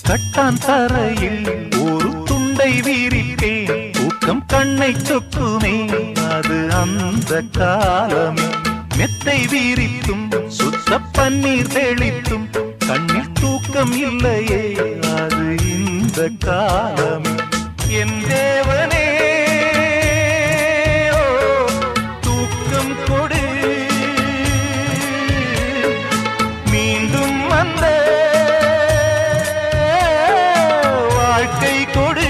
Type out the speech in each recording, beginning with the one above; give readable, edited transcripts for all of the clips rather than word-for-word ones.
கட்டான் தரையில் ஒரு துண்டை வீரிப்பேன், தூக்கம் கண்ணை சொக்குமே அது அந்த காலமே. மெத்தை வீரித்தும் சுத்த பன்னீர் தெளித்தும் கண்ணில் தூக்கம் இல்லையே அது இந்த காலமே. என் தேவனே தூக்கம் கொடு, மீண்டும் வந்த வாழ்க்கை கொடு.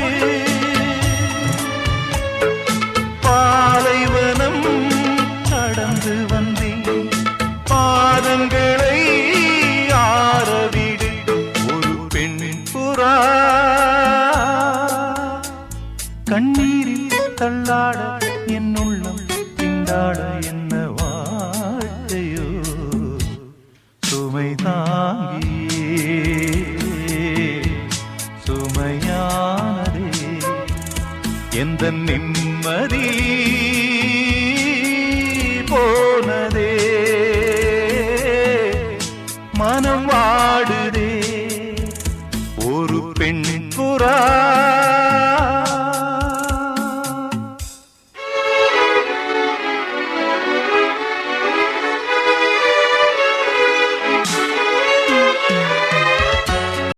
பாலைவனம் கடந்து வந்தேன், பாதங்களை ஆரவிடு. ஒரு பெண் புறா கண்ணீரில் தள்ளாட என் உள்ளம் திண்டாட, என்ன வாழ்க்கையோ சுமை தாங்கியே சுமையானதே எந்த நிம்மதி